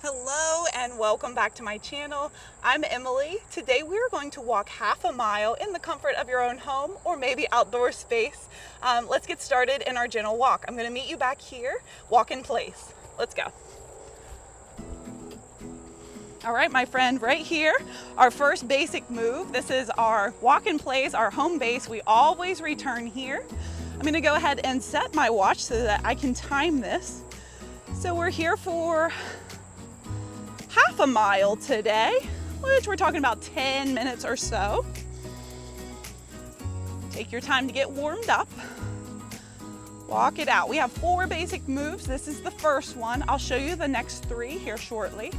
Hello and welcome back to my channel. I'm Emily. Today we are going to walk half a mile in the comfort of your own home or maybe outdoor space. Let's get started in our gentle walk. I'm going to meet you back here, walk in place. Let's go. All right, my friend, right here, our first basic move. This is our walk in place, our home base. We always return here. I'm going to go ahead and set my watch so that I can time this. So we're here for half a mile today, which we're talking about 10 minutes or so. Take your time to get warmed up. Walk it out. We have 4 basic moves. This is the first one. I'll show you the next 3 here shortly.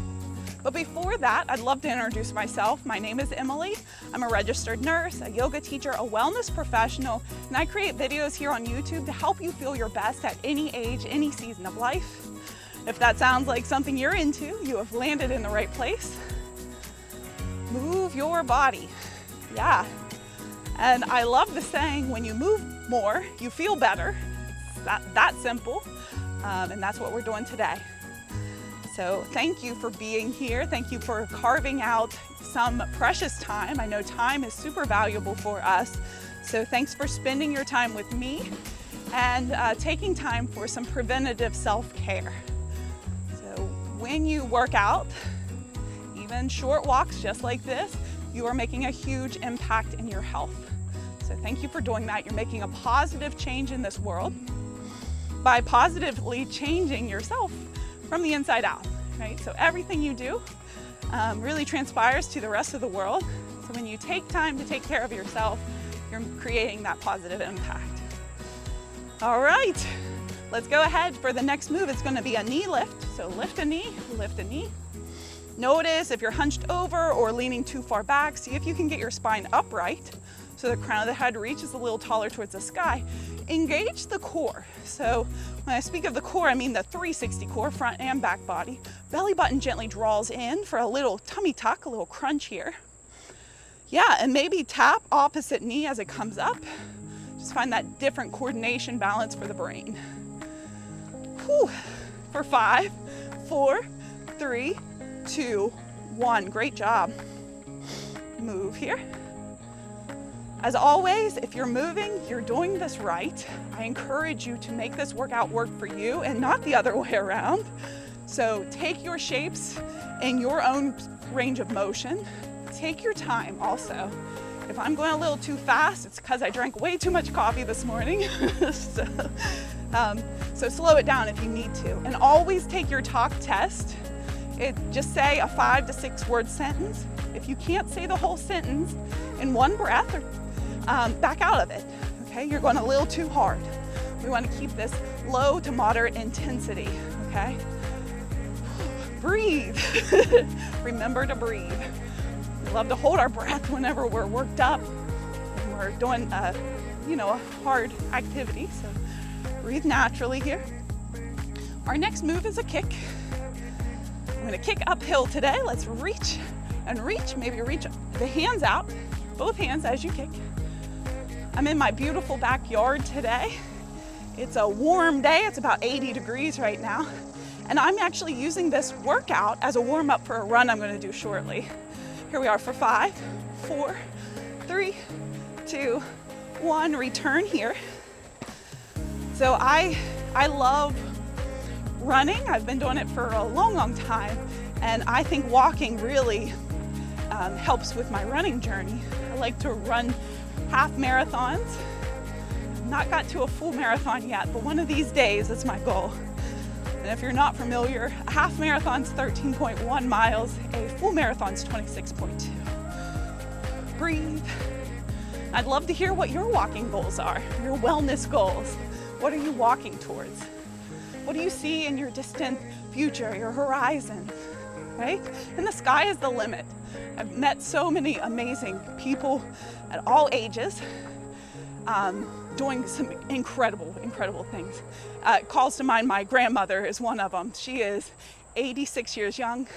But before that, I'd love to introduce myself. My name is Emily. I'm a registered nurse, a yoga teacher, a wellness professional, and I create videos here on YouTube to help you feel your best at any age, any season of life. If that sounds like something you're into, you have landed in the right place. Move your body. Yeah. And I love the saying, when you move more, you feel better. It's that simple. And that's what we're doing today. So thank you for being here. Thank you for carving out some precious time. I know time is super valuable for us. So thanks for spending your time with me and taking time for some preventative self-care. When you work out, even short walks just like this, you are making a huge impact in your health. So thank you for doing that. You're making a positive change in this world by positively changing yourself from the inside out, right? So everything you do really transpires to the rest of the world. So when you take time to take care of yourself, you're creating that positive impact. All right. Let's go ahead for the next move. It's going to be a knee lift. So lift a knee, lift a knee. Notice if you're hunched over or leaning too far back, see if you can get your spine upright so the crown of the head reaches a little taller towards the sky. Engage the core. So when I speak of the core, I mean the 360 core, front and back body. Belly button gently draws in for a little tummy tuck, a little crunch here. Yeah, and maybe tap opposite knee as it comes up. Just find that different coordination balance for the brain. Whew. For 5, 4, 3, 2, 1. Great job. Move here. As always, if you're moving, you're doing this right. I encourage you to make this workout work for you and not the other way around. So take your shapes in your own range of motion. Take your time also. If I'm going a little too fast, it's because I drank way too much coffee this morning. So slow it down if you need to. And always take your talk test. Just say a 5 to 6 word sentence. If you can't say the whole sentence in one breath, back out of it. Okay, you're going a little too hard. We want to keep this low to moderate intensity. Okay, breathe. Remember to breathe. We love to hold our breath whenever we're worked up and we're doing a hard activity. So breathe naturally here. Our next move is a kick. I'm going to kick uphill today. Let's reach and reach. Maybe reach the hands out, both hands as you kick. I'm in my beautiful backyard today. It's a warm day. It's about 80 degrees right now. And I'm actually using this workout as a warm up for a run I'm going to do shortly. Here we are for 5, 4, 3, 2, 1. Return here. So I love running. I've been doing it for a long time. And I think walking really helps with my running journey. I like to run half marathons. Not got to a full marathon yet, but one of these days, that's my goal. And if you're not familiar, a half marathon's 13.1 miles, a full marathon's 26.2. Breathe. I'd love to hear what your walking goals are, your wellness goals. What are you walking towards? What do you see in your distant future, your horizon, right? And the sky is the limit. I've met so many amazing people at all ages doing some incredible things. It calls to mind my grandmother is one of them. She is 86 years young.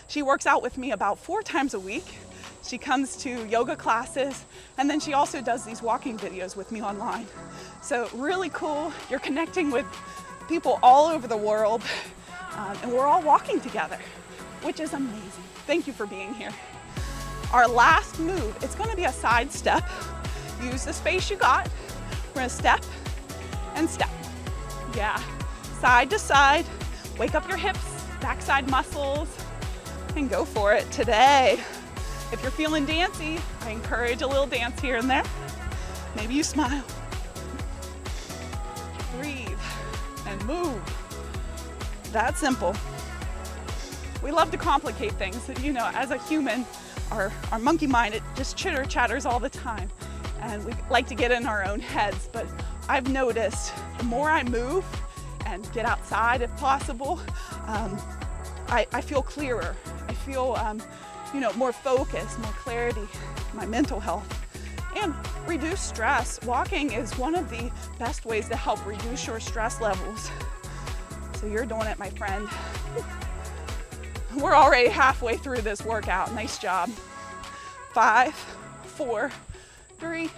She works out with me about 4 times a week. She comes to yoga classes, and then she also does these walking videos with me online. So really cool. You're connecting with people all over the world, and we're all walking together. which is amazing. Thank you for being here. Our last move, it's gonna be a side step. Use the space you got. We're gonna step and step. Yeah, side to side. Wake up your hips, backside muscles, and go for it today. If you're feeling dancy, I encourage a little dance here and there. Maybe you smile. Breathe and move. That simple. We love to complicate things. You know, as a human, our monkey mind, it just chitter chatters all the time. And we like to get in our own heads. But I've noticed the more I move and get outside if possible, I feel clearer. I feel more focus, more clarity, my mental health, and reduce stress. Walking is one of the best ways to help reduce your stress levels. So you're doing it, my friend. We're already halfway through this workout. Nice job. 5, 4, 3,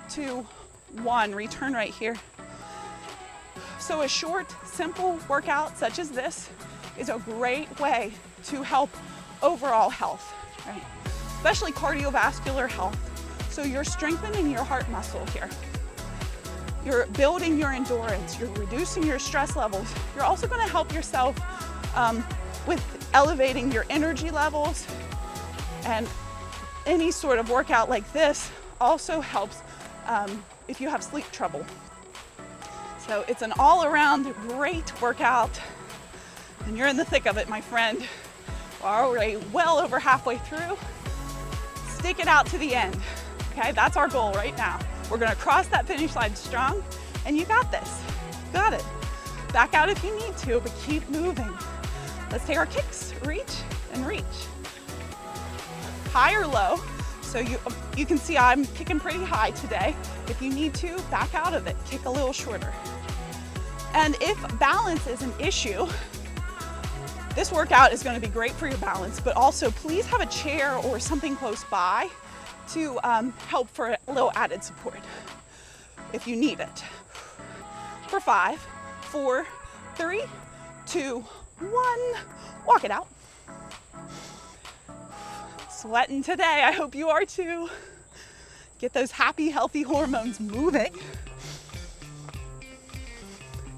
2, 1. Return right here. So a short, simple workout such as this is a great way to help overall health, right? Especially cardiovascular health. So you're strengthening your heart muscle here. You're building your endurance. You're reducing your stress levels. You're also going to help yourself with elevating your energy levels. And any sort of workout like this also helps if you have sleep trouble. So it's an all-around great workout. And you're in the thick of it, my friend. We're already well over halfway through. Stick it out to the end. Okay, that's our goal right now. We're gonna cross that finish line strong, and you got this. Got it. Back out if you need to, but keep moving. Let's take our kicks. Reach and reach. High or low. So you can see I'm kicking pretty high today. If you need to, back out of it. Kick a little shorter. And if balance is an issue, this workout is going to be great for your balance, but also please have a chair or something close by to help for a little added support if you need it. For 5, 4, 3, 2, 1, walk it out. Sweating today, I hope you are too. Get those happy, healthy hormones moving.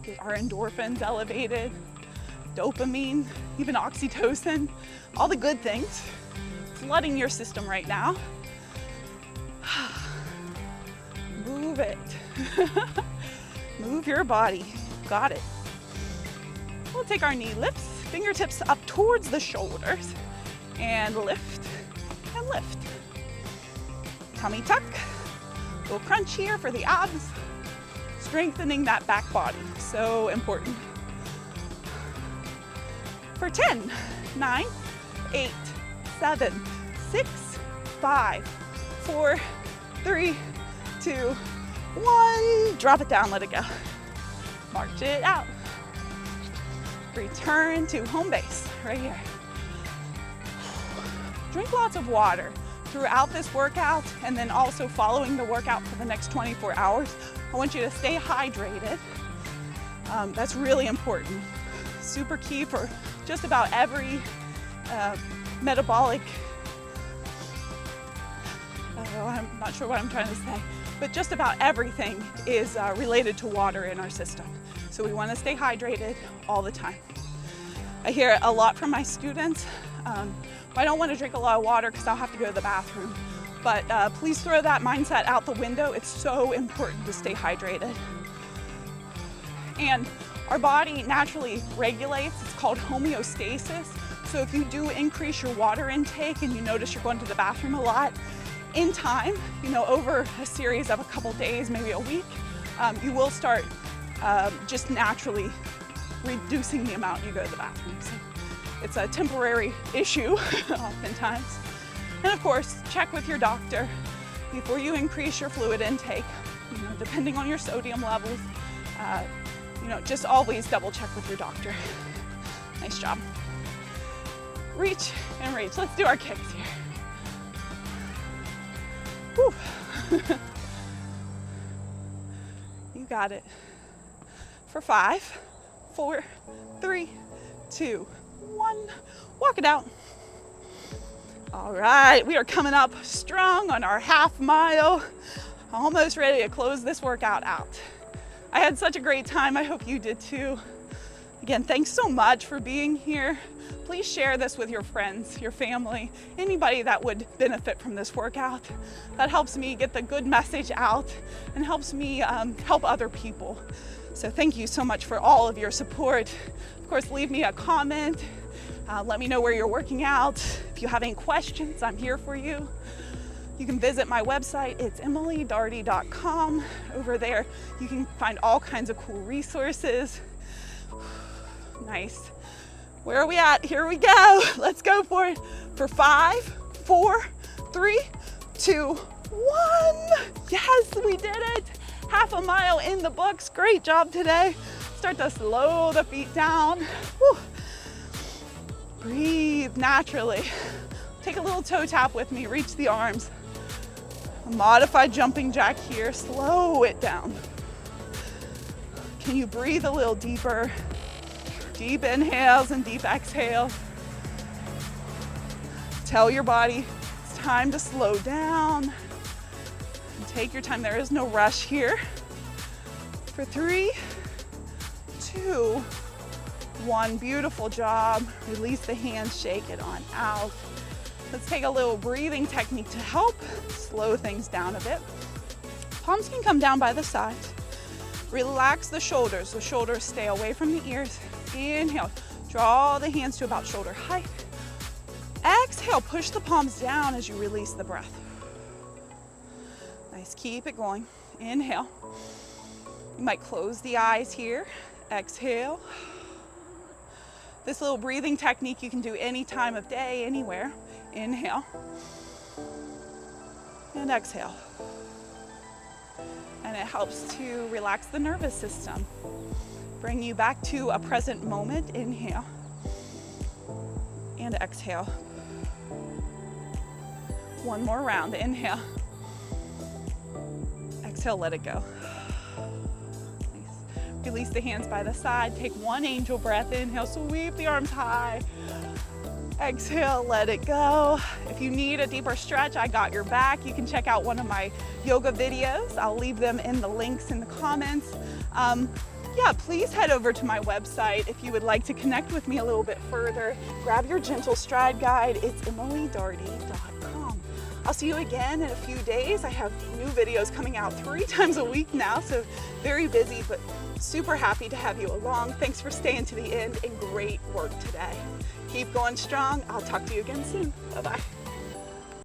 Get our endorphins elevated, dopamine, even oxytocin, all the good things flooding your system right now. Move it. Move your body. Got it. We'll take our knee lifts, fingertips up towards the shoulders, and lift and lift. Tummy tuck. A little crunch here for the abs. Strengthening that back body. So important. For 10, 9, 8, 7, 6, 5, 4, 3, 2, 1. Drop it down, let it go. March it out. Return to home base, right here. Drink lots of water throughout this workout, and then also following the workout for the next 24 hours. I want you to stay hydrated. That's really important. Super key for just about every metabolic, I'm not sure what I'm trying to say, but just about everything is related to water in our system. So we want to stay hydrated all the time. I hear a lot from my students, I don't want to drink a lot of water because I'll have to go to the bathroom. But please throw that mindset out the window. It's so important to stay hydrated. And our body naturally regulates. It's called homeostasis. So if you do increase your water intake and you notice you're going to the bathroom a lot, in time, over a series of a couple days, maybe a week, you will start just naturally reducing the amount you go to the bathroom. So it's a temporary issue oftentimes. And of course, check with your doctor before you increase your fluid intake, depending on your sodium levels. Just always double check with your doctor. Nice job. Reach and reach. Let's do our kicks here. Whew. You got it. For 5, 4, 3, 2, 1. Walk it out. All right, we are coming up strong on our half mile. Almost ready to close this workout out. I had such a great time. I hope you did too. Again, thanks so much for being here. Please share this with your friends, your family, anybody that would benefit from this workout. That helps me get the good message out and helps me help other people. So thank you so much for all of your support. Of course, leave me a comment. Let me know where you're working out. If you have any questions, I'm here for you. You can visit my website. It's emilydaugherty.com. Over there, you can find all kinds of cool resources. Nice. Where are we at? Here we go. Let's go for it. For 5, 4, 3, 2, 1. Yes, we did it. Half a mile in the books. Great job today. Start to slow the feet down. Whew. Breathe naturally. Take a little toe tap with me. Reach the arms. A modified jumping jack here. Slow it down. Can you breathe a little deeper? Deep inhales and deep exhales. Tell your body it's time to slow down. And take your time. There is no rush here. For 3, 2, 1. Beautiful job. Release the hands, shake it on out. Let's take a little breathing technique to help slow things down a bit. Palms can come down by the sides. Relax the shoulders. The shoulders stay away from the ears. Inhale, draw the hands to about shoulder height. Exhale, push the palms down as you release the breath. Nice, keep it going. Inhale. You might close the eyes here. Exhale. This little breathing technique you can do any time of day, anywhere. Inhale. And exhale. And it helps to relax the nervous system. Bring you back to a present moment. Inhale and exhale. One more round. Inhale. Exhale, let it go. Nice. Release the hands by the side. Take one angel breath. Inhale, sweep the arms high. Exhale, let it go. If you need a deeper stretch, I got your back. You can check out one of my yoga videos. I'll leave them in the links in the comments. Yeah, please head over to my website if you would like to connect with me a little bit further. Grab your gentle stride guide. It's emilydaugherty.com. I'll see you again in a few days. I have new videos coming out 3 times a week now, so very busy, but super happy to have you along. Thanks for staying to the end and great work today. Keep going strong. I'll talk to you again soon. Bye-bye.